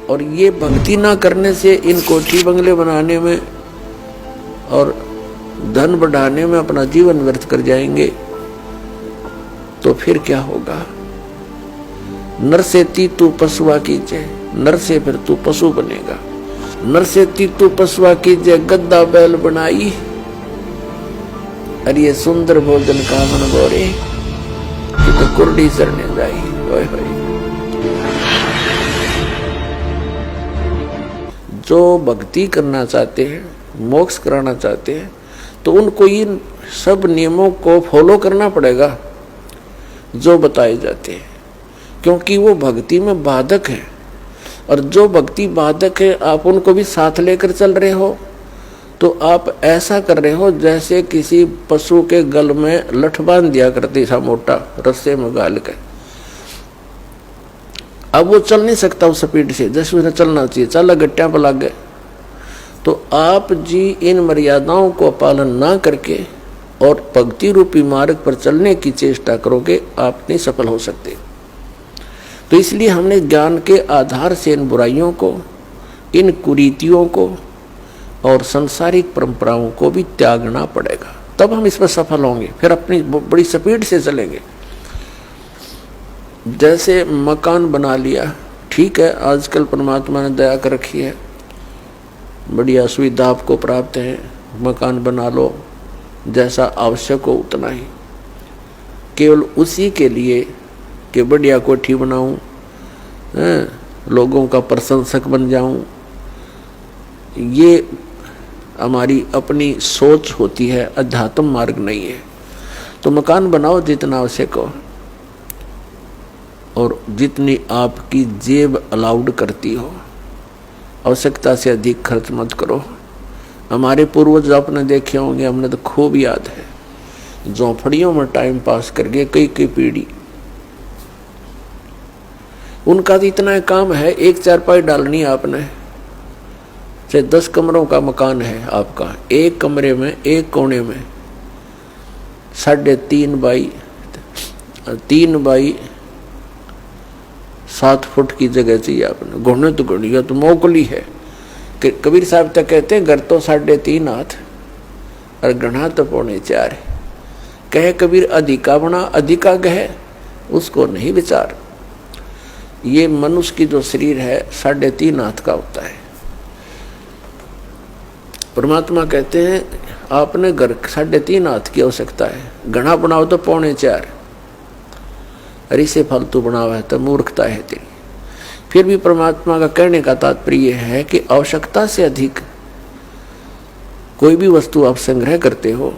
और ये भक्ति ना करने से इन कोठी बंगले बनाने में और धन बढ़ाने में अपना जीवन व्यर्थ कर जाएंगे, तो फिर क्या होगा? नर से तू पशुआ कीजिए, नर से फिर तू पशु बनेगा। नर से तू पशुआ कीजिए, गद्दा बैल बनाई, अरे ये सुंदर भोजन का मन बोरे कि तो कुर्डी सरने जाई। ओए होए, जो भक्ति करना चाहते हैं, मोक्ष कराना चाहते हैं, तो उनको इन सब नियमों को फॉलो करना पड़ेगा जो बताए जाते हैं, क्योंकि वो भक्ति में बाधक है। और जो भक्ति बाधक है, आप उनको भी साथ लेकर चल रहे हो, तो आप ऐसा कर रहे हो जैसे किसी पशु के गल में लठ बांध दिया करती था, मोटा रस्से में गाल के। अब वो चल नहीं सकता उस स्पीड से जैसे उसे चलना चाहिए, चल गट्टियां पर लग गए। तो आप जी इन मर्यादाओं को पालन ना करके और भक्ति रूपी मार्ग पर चलने की चेष्टा करोगे, आप नहीं सफल हो सकते। तो इसलिए हमने ज्ञान के आधार से इन बुराइयों को, इन कुरीतियों को और सांसारिक परंपराओं को भी त्यागना पड़ेगा, तब हम इसमें सफल होंगे। फिर अपनी बड़ी स्पीड से चलेंगे। जैसे मकान बना लिया, ठीक है, आजकल परमात्मा ने दया कर रखी है, बढ़िया सुविधा आपको प्राप्त है, मकान बना लो, जैसा आवश्यक हो उतना ही, केवल उसी के लिए कि बढ़िया कोठी बनाऊं, लोगों का प्रशंसक बन जाऊं, ये हमारी अपनी सोच होती है, अध्यात्म मार्ग नहीं है। तो मकान बनाओ जितना आवश्यक हो और जितनी आपकी जेब अलाउड करती हो, आवश्यकता से अधिक खर्च मत करो। हमारे पूर्वज आपने देखे होंगे, हमने तो खूब याद है, झोंपड़ियों में टाइम पास करके कई कई पीढ़ी, उनका तो इतना काम है, एक चारपाई डालनी आपने, चाहे 10 कमरों का मकान है आपका, एक कमरे में एक कोने में 3.5 बाई 7 फुट की जगह चाहिए आपने। घुड़ने तो घुड़िया तो मोकली है। कबीर साहब तक कहते हैं घर तो 3.5 हाथ और गढ़ा तो 4.25 है। कहे कबीर अधिका बना अधिका कहे, उसको नहीं विचार। ये मनुष्य की जो शरीर है 3.5 हाथ का होता है। परमात्मा कहते हैं आपने घर 3.5 हाथ की आवश्यकता है, घना बनाओ तो 4.25, अरे से फालतू बनावा है तो मूर्खता है तेरी। फिर भी परमात्मा का कहने का तात्पर्य है कि आवश्यकता से अधिक कोई भी वस्तु आप संग्रह करते हो,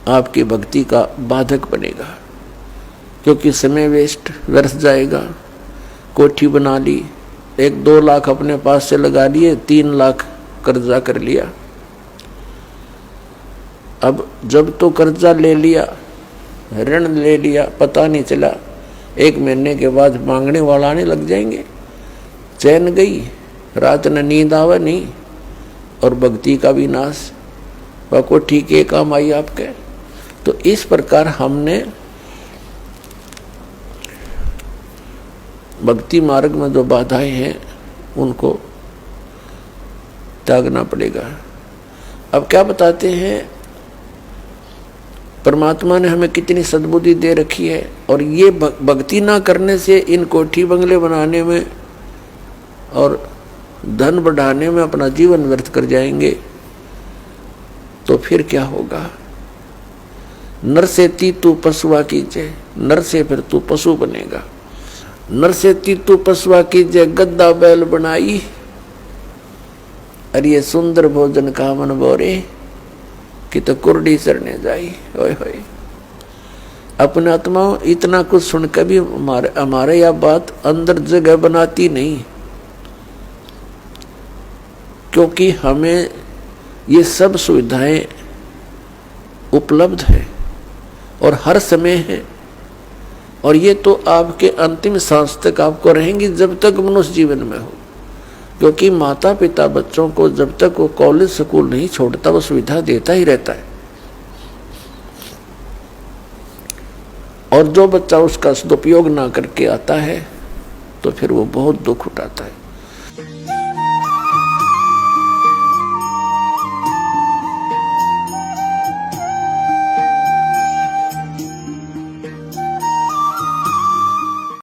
आपकी भक्ति का बाधक बनेगा, क्योंकि समय वेस्ट व्यर्थ जाएगा। कोठी बना ली, 1-2 लाख अपने पास से लगा लिए, 3 लाख कर्जा कर लिया। अब जब तो कर्जा ले लिया, ऋण ले लिया, पता नहीं चला, 1 महीने के बाद मांगने वाला आने लग जाएंगे, चैन गई, रात न नींद आवा नहीं, और भक्ति का भी नाश। वह कोठी के काम आई आपके। तो इस प्रकार हमने भक्ति मार्ग में जो बाधाएं हैं उनको त्यागना पड़ेगा। अब क्या बताते हैं, परमात्मा ने हमें कितनी सद्बुद्धि दे रखी है, और ये भक्ति ना करने से इन कोठी बंगले बनाने में और धन बढ़ाने में अपना जीवन व्यर्थ कर जाएंगे, तो फिर क्या होगा? नर से तू पशुआ कीजिए, नर से फिर तू पशु बनेगा। नर से तू पशुआ कीजिए, गद्दा बैल बनाई, अरे ये सुंदर भोजन का मन बोरे कि तो कुर्डी सरने जाई। ओए होए, अपने आत्मा इतना कुछ सुन के भी हमारे यह बात अंदर जगह बनाती नहीं, क्योंकि हमें ये सब सुविधाएं उपलब्ध है और हर समय है, और ये तो आपके अंतिम सांस तक आपको रहेंगी जब तक मनुष्य जीवन में हो। क्योंकि माता पिता बच्चों को जब तक वो कॉलेज स्कूल नहीं छोड़ता वो सुविधा देता ही रहता है, और जो बच्चा उसका सदुपयोग ना करके आता है तो फिर वो बहुत दुख उठाता है।